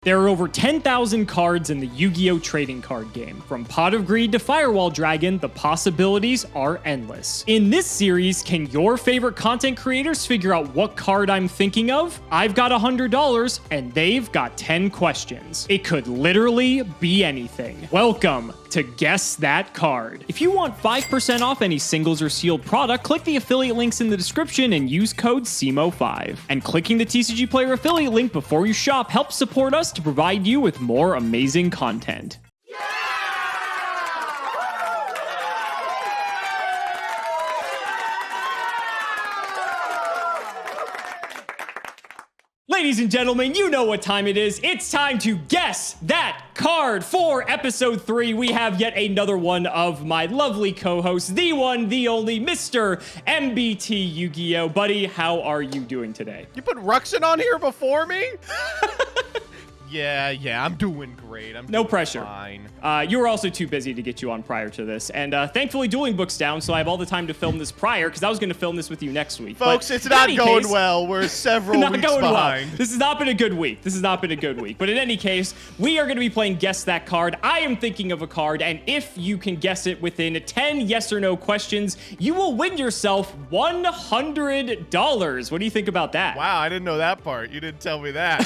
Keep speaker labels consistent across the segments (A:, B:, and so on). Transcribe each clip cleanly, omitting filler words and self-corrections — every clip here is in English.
A: There are over 10,000 cards in the Yu-Gi-Oh! Trading card game. From Pot of Greed to Firewall Dragon, the possibilities are endless. In this series, can your favorite content creators figure out what card I'm thinking of? I've got $100, and they've got 10 questions. It could literally be anything. Welcome to Guess That Card. If you want 5% off any singles or sealed product, click the affiliate links in the description and use code Cimoooooooo5. And clicking the TCG Player affiliate link before you shop helps support us to provide you with more amazing content. Ladies and gentlemen, you know what time it is. It's time to guess that card. For episode 3, we have yet another one of my lovely co-hosts, the one, the only, Mr. MBT Yu-Gi-Oh! Buddy, how are you doing today?
B: You put Ruxin on here before me? Yeah, I'm doing great.
A: No pressure.
B: Fine.
A: You were also too busy to get you on prior to this, and thankfully Dueling Book's down, so I have all the time to film this prior, because I was going to film this with you next week.
B: Folks, it's not going well. We're several weeks behind.
A: This has not been a good week. But in any case, we are going to be playing Guess That Card. I am thinking of a card, and if you can guess it within 10 yes or no questions, you will win yourself $100. What do you think about that?
B: Wow, I didn't know that part. You didn't tell me that.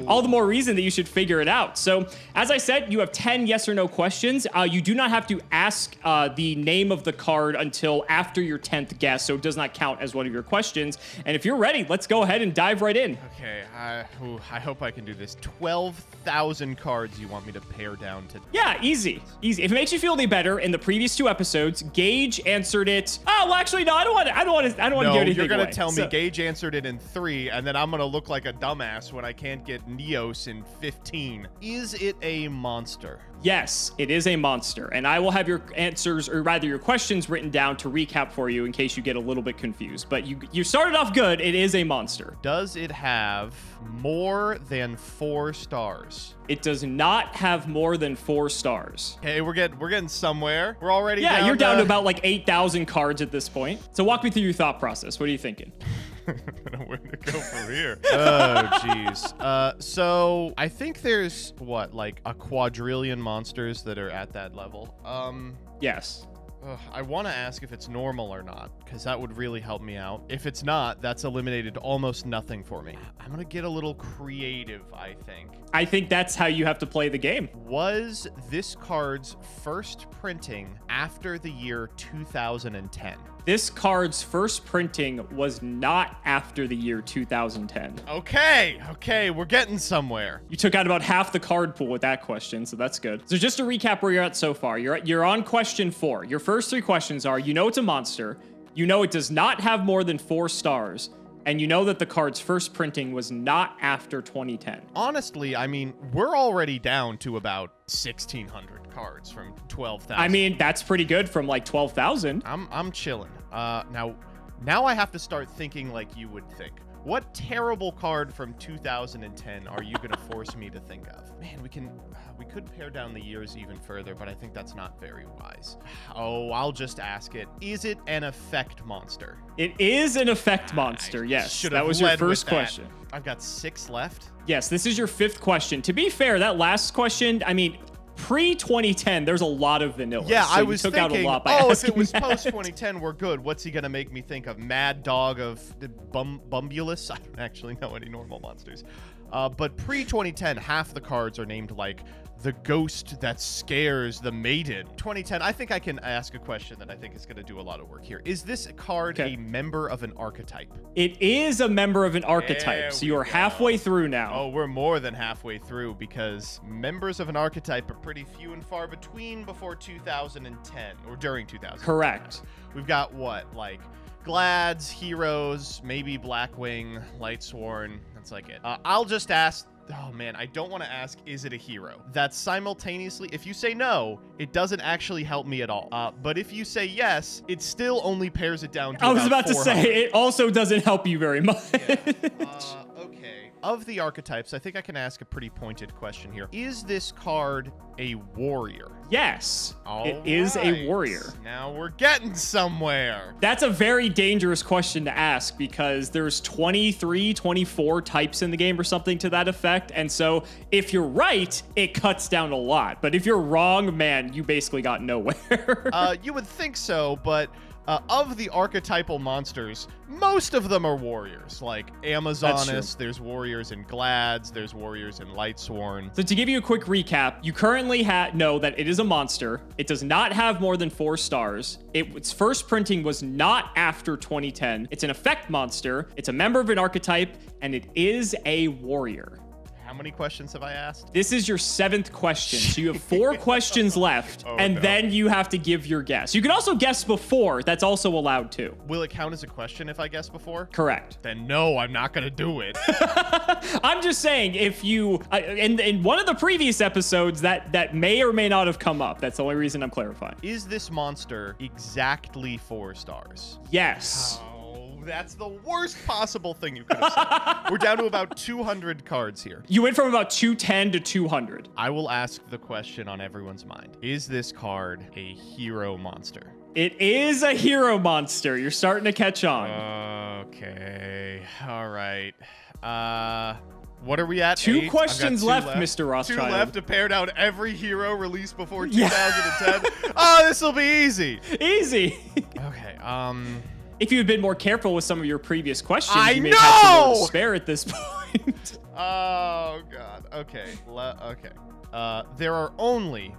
A: All the more reason that you should figure it out. So, as I said, you have 10 yes or no questions. You do not have to ask the name of the card until after your 10th guess, so it does not count as one of your questions. And if you're ready, let's go ahead and dive right in.
B: Okay, I hope I can do this. 12,000 cards you want me to pare down to?
A: Yeah, easy. If it makes you feel any better, in the previous 2 episodes, Gage answered it. Oh, well, actually, no, I don't want to give anything
B: you're gonna
A: away.
B: tell me Gage answered it in 3, and then I'm gonna look like a dumbass when I can't get Neos in 15. Is it a monster?
A: Yes, it is a monster, and I will have your answers, or rather your questions, written down to recap for you in case you get a little bit confused. But you started off good. It is a monster.
B: Does it have more than 4 stars?
A: It does not have more than 4 stars.
B: Okay, we're getting somewhere. We're already
A: you're down to about like 8,000 cards at this point. So walk me through your thought process. What are you thinking?
B: I don't know where to go from here. Oh, jeez. So I think there's like a quadrillion monsters that are at that level.
A: Yes.
B: I want to ask if it's normal or not, because that would really help me out. If it's not, that's eliminated almost nothing for me. I'm going to get a little creative, I think.
A: I think that's how you have to play the game.
B: Was this card's first printing after the year 2010?
A: This card's first printing was not after the year 2010.
B: Okay, we're getting somewhere.
A: You took out about half the card pool with that question, so that's good. So just to recap where you're at so far, you're on question 4. Your first 3 questions are, you know it's a monster, you know it does not have more than 4 stars, and you know that the card's first printing was not after 2010.
B: Honestly, I mean, we're already down to about 1,600 cards from 12,000.
A: I mean, that's pretty good from like 12,000.
B: I'm chilling. Now I have to start thinking like you would think. What terrible card from 2010 are you gonna force me to think of? Man, we could pare down the years even further, but I think that's not very wise. Oh, I'll just ask it. Is it an effect monster?
A: It is an effect monster, yes. That was your first question.
B: I've got 6 left.
A: Yes, this is your 5th question. To be fair, that last question, I mean, pre-2010, there's a lot of vanilla.
B: Yeah,
A: so
B: I was thinking,
A: out a lot by
B: if it was
A: that.
B: post-2010, we're good. What's he going to make me think of? Mad Dog of the Bumbulus? I don't actually know any normal monsters. But pre-2010, half the cards are named like the ghost that scares the maiden. 2010, I think I can ask a question that I think is going to do a lot of work here. Is this card a member of an archetype?
A: It is a member of an archetype, so you are halfway through now.
B: Oh, we're more than halfway through, because members of an archetype are pretty few and far between before 2010, or during 2010.
A: Correct.
B: We've got what, like Glads, Heroes, maybe Blackwing, Lightsworn. That's like it. I'll just ask. Oh man, I don't want to ask, is it a hero? That's simultaneously, if you say no, it doesn't actually help me at all. But if you say yes, it still only pares it down to
A: I was about
B: about
A: to say, it also doesn't help you very much.
B: Yeah. Okay. of the archetypes, I think I can ask a pretty pointed question here. Is this card a warrior?
A: Yes,
B: All
A: it is a warrior.
B: Now we're getting somewhere.
A: That's a very dangerous question to ask because there's 23, 24 types in the game or something to that effect. And so if you're right, it cuts down a lot. But if you're wrong, man, you basically got nowhere.
B: You would think so, but of the archetypal monsters, most of them are warriors. Like Amazoness, there's warriors in Glads, there's warriors in Lightsworn.
A: So to give you a quick recap, you currently know that it is a monster. It does not have more than 4 stars. Its first printing was not after 2010. It's an effect monster. It's a member of an archetype, and it is a warrior.
B: How many questions have I asked?
A: This is your 7th question. So you have 4 questions left, and then you have to give your guess. You can also guess before. That's also allowed too.
B: Will it count as a question if I guess before?
A: Correct.
B: Then no, I'm not going to do it.
A: I'm just saying, if you, in one of the previous episodes, that may or may not have come up. That's the only reason I'm clarifying.
B: Is this monster exactly 4 stars?
A: Yes.
B: That's the worst possible thing you could have said. We're down to about 200 cards here.
A: You went from about 210 to 200.
B: I will ask the question on everyone's mind. Is this card a hero monster?
A: It is a hero monster. You're starting to catch on.
B: Okay. All right. What are we at?
A: 2 questions left, Mr. Rothschild.
B: 2 left to pare down every hero released before 2010. Oh, this will be easy.
A: Easy.
B: Okay.
A: If you had been more careful with some of your previous questions,
B: I
A: you may have had some more to spare at this point.
B: Oh God. Okay. Okay. There are only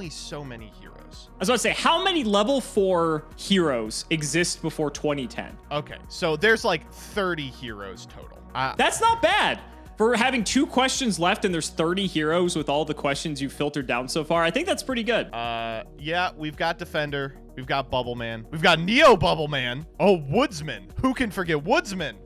B: so many heroes.
A: I was about to say, how many level 4 heroes exist before 2010?
B: Okay, so there's like 30 heroes total.
A: That's not bad. For having 2 questions left and there's 30 heroes with all the questions you filtered down so far, I think that's pretty good.
B: Yeah, we've got Defender. We've got Bubble Man. We've got Neo Bubble Man. Oh, Woodsman. Who can forget Woodsman?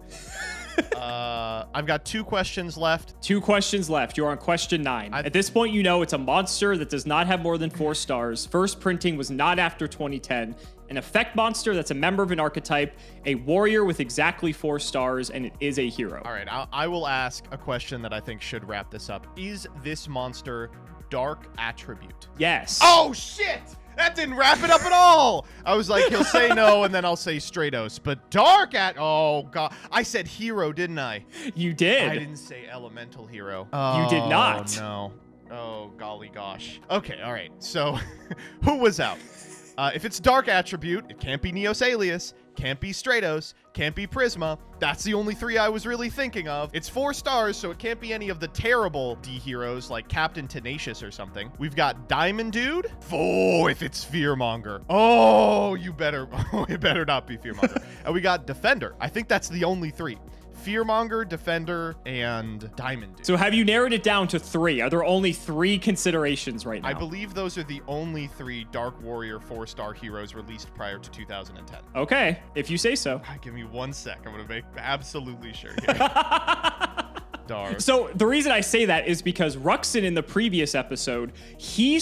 B: I've got 2 questions left.
A: 2 questions left. You're on question 9. At this point, you know it's a monster that does not have more than 4 stars. First printing was not after 2010. An effect monster that's a member of an archetype, a warrior with exactly 4 stars, and it is a hero.
B: All right, I will ask a question that I think should wrap this up. Is this monster Dark Attribute?
A: Yes.
B: Oh, shit! That didn't wrap it up at all. I was like, he'll say no, and then I'll say Stratos. But oh, God. I said hero, didn't I?
A: You did.
B: I didn't say elemental hero.
A: You did not.
B: No. Oh, golly gosh. Okay, all right. So, who was out? If it's Dark Attribute, it can't be Neos Alias, can't be Stratos, can't be Prisma. That's the only 3 I was really thinking of. It's 4 stars, so it can't be any of the terrible D heroes like Captain Tenacious or something. We've got Diamond Dude. Oh, if it's Fearmonger. Oh, it better not be Fearmonger. And we got Defender. I think that's the only 3. Fearmonger, Defender, and Diamond Dude.
A: So have you narrowed it down to 3? Are there only 3 considerations right now?
B: I believe those are the only 3 Dark Warrior 4-star heroes released prior to 2010.
A: Okay, if you say so.
B: Give me 1 sec. I'm going to make absolutely sure here. Dark.
A: So the reason I say that is because Ruxin in the previous episode, he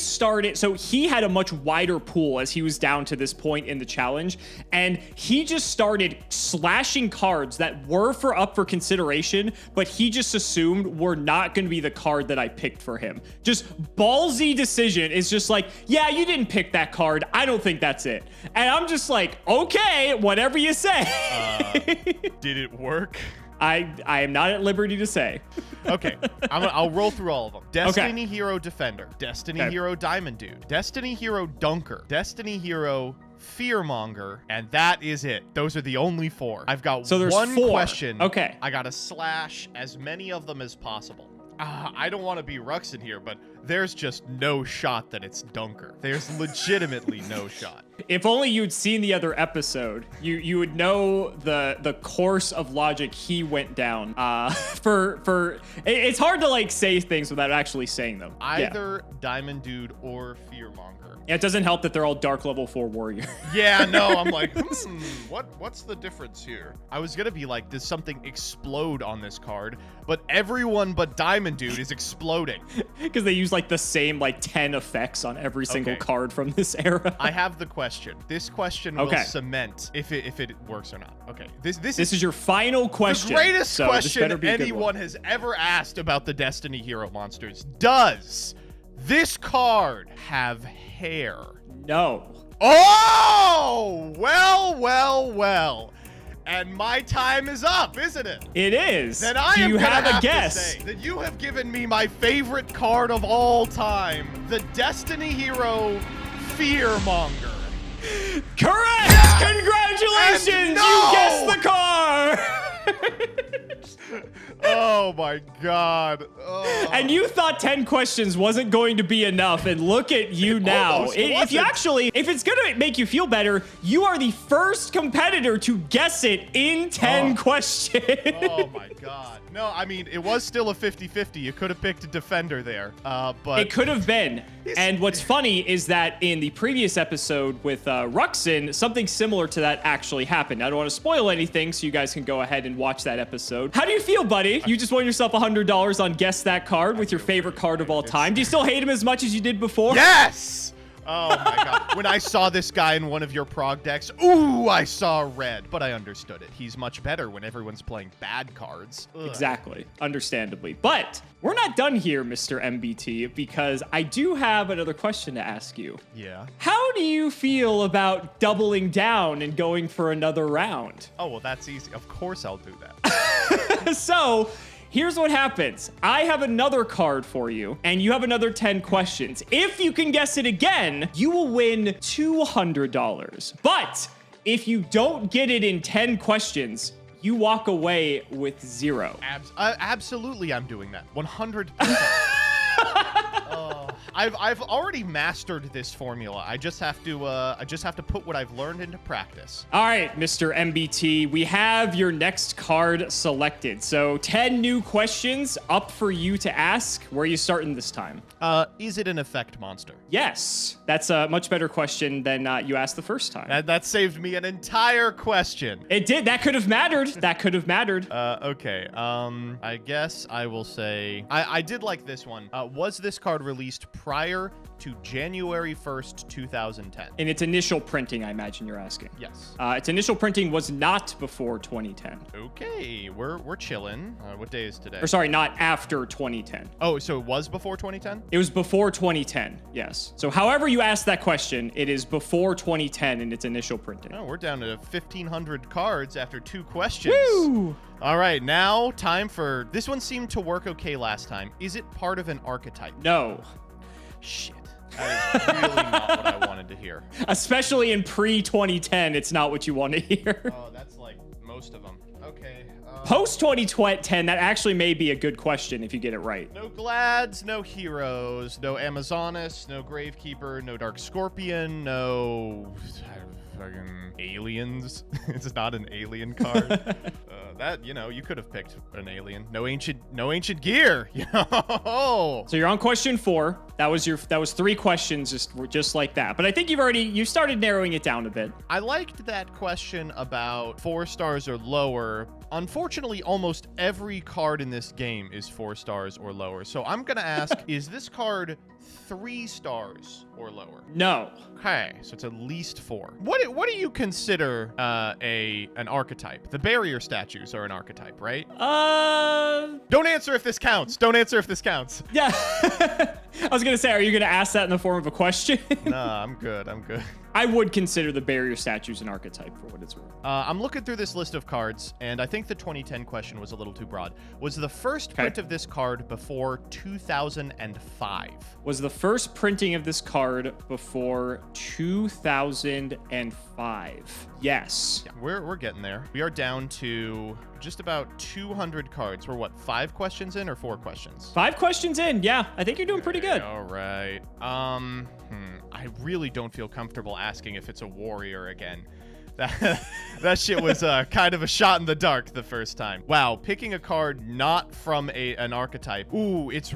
A: had a much wider pool as he was down to this point in the challenge, and he just started slashing cards that were up for consideration, but he just assumed were not going to be the card that I picked for him. Just ballsy decision is just like, yeah, you didn't pick that card. I don't think that's it. And I'm just like, okay, whatever you say.
B: Did it work?
A: I am not at liberty to say.
B: Okay, I'll roll through all of them. Destiny Hero Defender, Destiny Hero Diamond Dude, Destiny Hero Dunker, Destiny Hero Fearmonger, and that is it. Those are the only 4. I've got
A: there's
B: 1
A: 4.
B: question.
A: Okay.
B: I gotta slash as many of them as possible. I don't want to be Ruxin here, but there's just no shot that it's Dunker. There's legitimately no shot.
A: If only you'd seen the other episode, you would know the course of logic he went down. It's hard to like say things without actually saying them.
B: Either Diamond Dude or Fearmonger.
A: Yeah, it doesn't help that they're all dark level 4 warrior.
B: Yeah, no, I'm like, what's the difference here? I was gonna be like, does something explode on this card? But everyone but Diamond Dude is exploding. Because
A: they use like the same like 10 effects on every single card from this era.
B: I have the question. question. This question will cement if it works or not. Okay. This
A: is your final question.
B: The greatest question anyone has ever asked about the Destiny Hero monsters. Does this card have hair?
A: No.
B: Oh! Well. And my time is up, isn't it?
A: It is.
B: Then I am gonna have to say that you have given me my favorite card of all time, the Destiny Hero Fearmonger.
A: Correct! Yes! Congratulations! You guessed the card!
B: Oh my god. Oh.
A: And you thought 10 questions wasn't going to be enough, and look at you now. If it's gonna make you feel better, you are the first competitor to guess it in 10 questions.
B: Oh my god. No, I mean, it was still a 50-50. You could have picked a defender there, but...
A: It could have been. And what's funny is that in the previous episode with Ruxin, something similar to that actually happened. I don't want to spoil anything, so you guys can go ahead and watch that episode. How do you feel, buddy? You just won yourself $100 on Guess That Card with your favorite card of all time. Do you still hate him as much as you did before?
B: Yes! Oh my god. When I saw this guy in one of your prog decks, ooh, I saw red. But I understood it. He's much better when everyone's playing bad cards. Ugh.
A: Exactly. Understandably. But we're not done here, Mr. MBT, because I do have another question to ask you.
B: Yeah?
A: How do you feel about doubling down and going for another round?
B: Oh, well, that's easy. Of course I'll do that.
A: So... here's what happens. I have another card for you, and you have another 10 questions. If you can guess it again, you will win $200. But if you don't get it in 10 questions, you walk away with 0.
B: Absolutely, I'm doing that. 100%. I've already mastered this formula. I just have to put what I've learned into practice.
A: All right, Mr. MBT, we have your next card selected. So 10 new questions up for you to ask. Where are you starting this time?
B: Is it an effect monster?
A: Yes. That's a much better question than you asked the first time.
B: That saved me an entire question.
A: It did. That could have mattered. That could have mattered.
B: Okay. I guess I will say I did like this one. Was this card released prior to January 1st, 2010?
A: In its initial printing, I imagine you're asking.
B: Yes.
A: Its initial printing was not before 2010.
B: Okay, we're chilling. What day is today?
A: Or sorry, not after 2010.
B: Oh, so it was before 2010?
A: It was before 2010, yes. So however you asked that question, it is before 2010 in its initial printing.
B: Oh, we're down to 1,500 cards after 2 questions.
A: Woo!
B: All right, now time for... This one seemed to work okay last time. Is it part of an archetype?
A: No.
B: Shit. That is really not what I wanted to hear.
A: Especially in pre-2010, it's not what you want to hear.
B: Oh, that's like most of them. Okay.
A: Post-2010, that actually may be a good question if you get it right.
B: No Glads, no Heroes, no Amazonas, no Gravekeeper, no Dark Scorpion, no... fucking aliens. It's not an alien card. That, you know, you could have picked an alien. No ancient gear. Yo.
A: So you're on question 4. That was 3 questions just like that. But I think you started narrowing it down a bit.
B: I liked that question about 4 stars or lower. Unfortunately, almost every card in this game is 4 stars or lower. So I'm gonna ask, is this card 3 stars or lower?
A: No.
B: Okay, so it's at least 4. What do you consider an archetype? The barrier statues are an archetype, right? Don't answer if this counts. Don't answer if this counts.
A: Yeah. I was gonna say, are you gonna ask that in the form of a question?
B: Nah, I'm good.
A: I would consider the barrier statues an archetype for what it's worth.
B: I'm looking through this list of cards, and I think the 2010 question was a little too broad. Was the first print of this card before 2005?
A: Was the first printing of this card before 2005? Yes.
B: Yeah, we're getting there. We are down to just about 200 cards. We're what, 5 questions in or 4 questions?
A: 5 questions in. Yeah, I think you're doing pretty good.
B: All right. I really don't feel comfortable asking if it's a warrior again. That shit was kind of a shot in the dark the first time. Wow, picking a card not from an archetype. Ooh, it's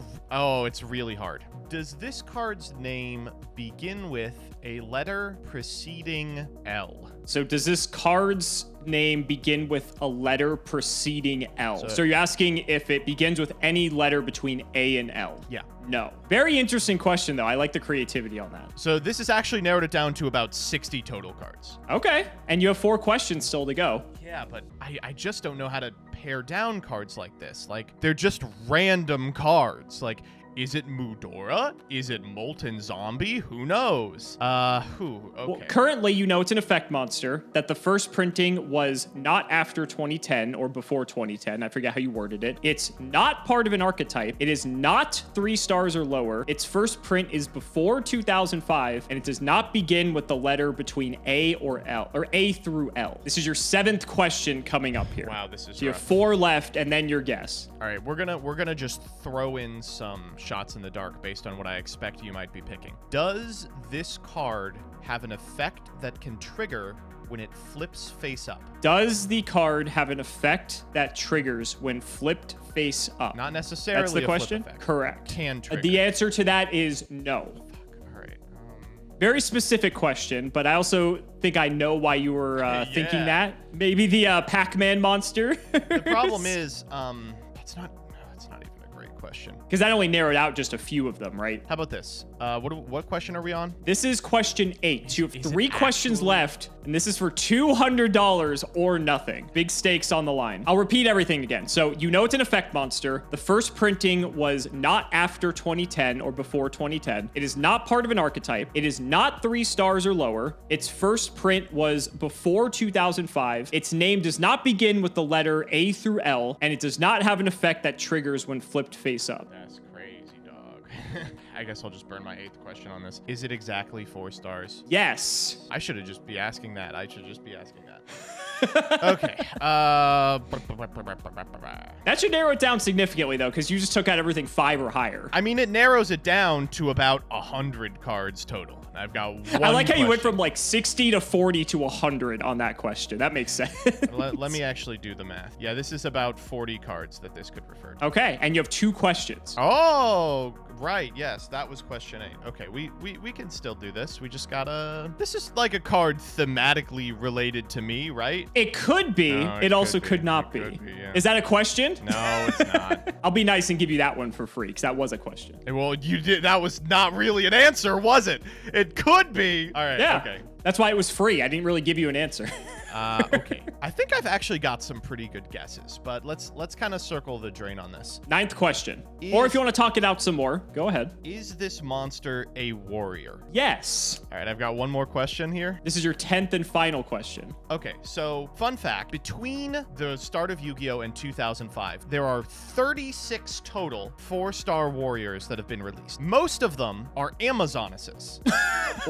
B: really hard. Does this card's name begin with a letter preceding L?
A: So does this card's name begin with a letter preceding L? So you're asking if it begins with any letter between A and L?
B: Yeah.
A: No. Very interesting question, though. I like the creativity on that.
B: So this has actually narrowed it down to about 60 total cards.
A: Okay. And you have 4 questions still to go.
B: Yeah, but I just don't know how to pare down cards like this. Like, they're just random cards. Like, is it Mudora? Is it Molten Zombie? Who knows? Okay.
A: Well, currently, you know it's an effect monster, that the first printing was not after 2010 or before 2010. I forget how you worded it. It's not part of an archetype. It is not 3 stars or lower. Its first print is before 2005, and it does not begin with the letter between A or L, or A through L. This is your 7th question coming up here.
B: Wow, this is
A: So you
B: rough.
A: have 4 left, and then your guess.
B: All right, we're gonna just throw in some shots in the dark based on what I expect you might be picking. Does this card have an effect that can trigger when it flips face up?
A: Does the card have an effect that triggers when flipped face up?
B: Not necessarily.
A: That's the
B: a
A: question?
B: Flip effect.
A: Correct.
B: Can trigger.
A: The answer to that is no.
B: Fuck. All right.
A: Very specific question, but I also think I know why you were thinking
B: Yeah.
A: that. Maybe the Pac-Man monster.
B: The problem is, it's not even a great question.
A: Because that only narrowed out just a few of them, right?
B: How about this? What question are we on?
A: This is question 8. So you have
B: Is it
A: 3 questions
B: actually-
A: left, and this is for $200 or nothing. Big stakes on the line. I'll repeat everything again. So you know it's an effect monster. The first printing was not after 2010 or before 2010. It is not part of an archetype. It is not 3 stars or lower. Its first print was before 2005. Its name does not begin with the letter A through L, and it does not have an effect that triggers when flipped face up.
B: That's crazy, dog. I guess I'll just burn my 8th question on this. Is it exactly 4 stars?
A: Yes.
B: I should just be asking that. Okay.
A: That should narrow it down significantly, though, because you just took out everything 5 or higher.
B: I mean, it narrows it down to about 100 cards total. I've got one
A: I like how you went
B: question.
A: from like 60 to 40 to 100 on that question. That makes sense.
B: Let me actually do the math. Yeah, this is about 40 cards that this could refer to.
A: Okay, and you have 2 questions.
B: Oh, right. Yes, that was question 8. Okay, we can still do this. We just gotta... This is like a card thematically related to me, right?
A: It could be.
B: No,
A: it also could
B: be.
A: not
B: It
A: be.
B: could be, yeah.
A: Is that a question?
B: No, it's not.
A: I'll be nice and give you that one for free, because that was a question.
B: Well, you did. That was not really an answer, was it? It could be. All right.
A: Yeah.
B: Okay.
A: That's why it was free. I didn't really give you an answer.
B: Okay. I think I've actually got some pretty good guesses, but let's kind of circle the drain on this.
A: 9th question. Or if you want to talk it out some more, go ahead.
B: Is this monster a warrior?
A: Yes.
B: All right, I've got one more question here.
A: This is your 10th and final question.
B: Okay, so fun fact, between the start of Yu-Gi-Oh! And 2005, there are 36 total 4-star warriors that have been released. Most of them are Amazonesses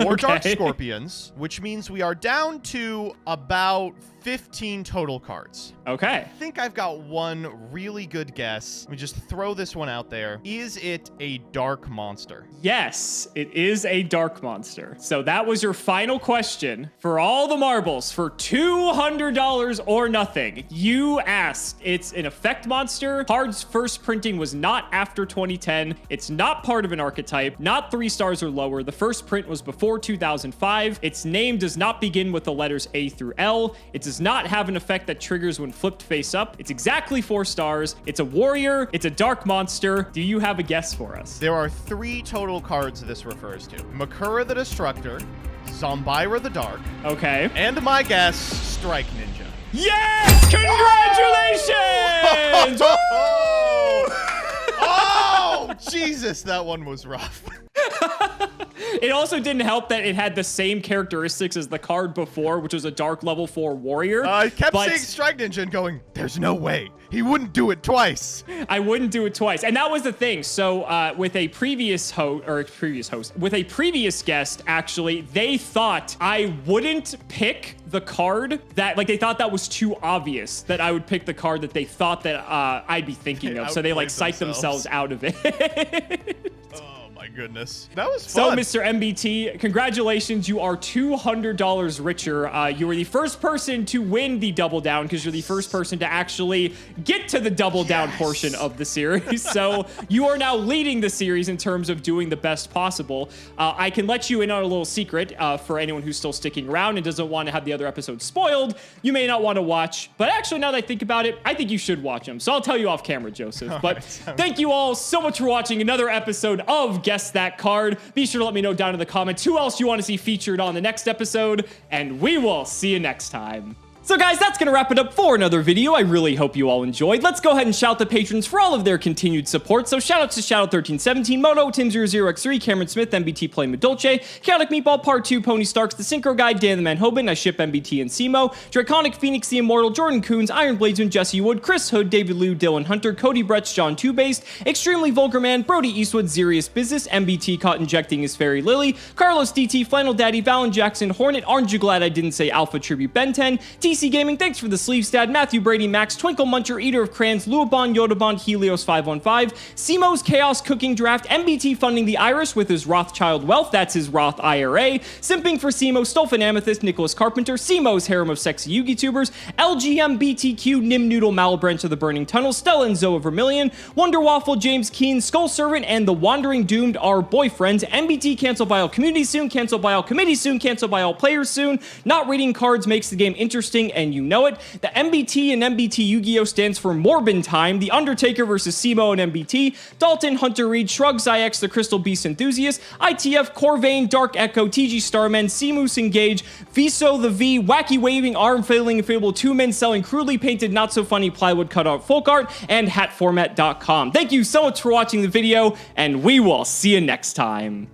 B: or Dark
A: Okay.
B: Scorpions, which means we are down to about 15 total cards.
A: Okay.
B: I think I've got one really good guess. Let me just throw this one out there. Is it a dark monster?
A: Yes, it is a dark monster. So that was your final question for all the marbles for $200 or nothing. You asked. It's an effect monster. Card's first printing was not after 2010. It's not part of an archetype, not 3 stars or lower. The first print was before 2005. Its name does not begin with the letters A through L. It does not have an effect that triggers when flipped face up. It's exactly 4 stars. It's a warrior. It's a dark monster. Do you have a guess for us?
B: There are 3 total cards this refers to. Makura the Destructor, Zombira the Dark,
A: Okay.
B: and my guess, Strike Ninja.
A: Yes! Congratulations!
B: Oh, Jesus, that one was rough.
A: It also didn't help that it had the same characteristics as the card before, which was a dark level 4 warrior.
B: I kept
A: but
B: seeing Strike Ninja and going, there's no way. He wouldn't do it twice.
A: I wouldn't do it twice. And that was the thing. So with a previous guest, actually, they thought I wouldn't pick the card that, like, they thought that was too obvious that I would pick the card that they thought that I'd be thinking of. So they, like,
B: outplayed
A: psyched themselves out of it.
B: Oh, my my goodness. That was fun.
A: So, Mr. MBT, congratulations. You are $200 richer. You were the first person to win the double down because you're the first person to actually get to the double down portion of the series. So you are now leading the series in terms of doing the best possible. I can let you in on a little secret for anyone who's still sticking around and doesn't want to have the other episodes spoiled. You may not want to watch, but actually now that I think about it, I think you should watch them. So I'll tell you off camera, Joseph. But thank you all so much for watching another episode of Guess That Card. Be sure to let me know down in the comments who else you want to see featured on the next episode, and we will see you next time. So guys, that's going to wrap it up for another video. I really hope you all enjoyed. Let's go ahead and shout the patrons for all of their continued support. So shoutouts to Shoutout1317, Moto, Tim00x3, Cameron Smith, MBT Play Madolce, Chaotic Meatball Part 2, Pony Starks, The Synchro Guy, Dan the Man Hoban, I Ship MBT and Cimo, Draconic Phoenix the Immortal, Jordan Coons, Iron Bladesman, Jesse Wood, Chris Hood, David Liu, Dylan Hunter, Cody Bretz, John Two-Based, Extremely Vulgar Man, Brody Eastwood, Zerius Business, MBT caught injecting his Fairy Lily, Carlos DT, Flannel Daddy, Valen Jackson, Hornet, aren't you glad I didn't say Alpha Tribute Ben 10, TC Gaming, thanks for the sleeve stat, Matthew Brady, Max, Twinkle Muncher, Eater of Crayons, Luabon, Yodabon, Helios 515, Simo's Chaos Cooking Draft, MBT funding the Irish with his Rothschild Wealth, that's his Roth IRA, Simping for Simo, Stolfin Amethyst, Nicholas Carpenter, Simo's Harem of Sexy Yugi Tubers, LGMBTQ, Nim Noodle, Malabranch of the Burning Tunnel, Stella and Zoa Vermilion, Wonder Waffle, James Keen, Skull Servant, and the Wandering Doomed are boyfriends. MBT cancel by all community soon, cancel by all committee soon, cancel by all players soon. Not reading cards makes the game interesting, and you know it. The MBT and MBT Yu-Gi-Oh! Stands for Morbin Time, The Undertaker versus Simo and MBT, Dalton, Hunter Reed, Shrug, Zyx, The Crystal Beast Enthusiast, ITF, Corvain, Dark Echo, TG Starman, Seamoose Engage, Viso the V, Wacky Waving, Arm Failing, Inflatable 2 Men selling crudely painted, not so funny plywood cutout folk art, and hatformat.com. Thank you so much for watching the video, and we will see you next time.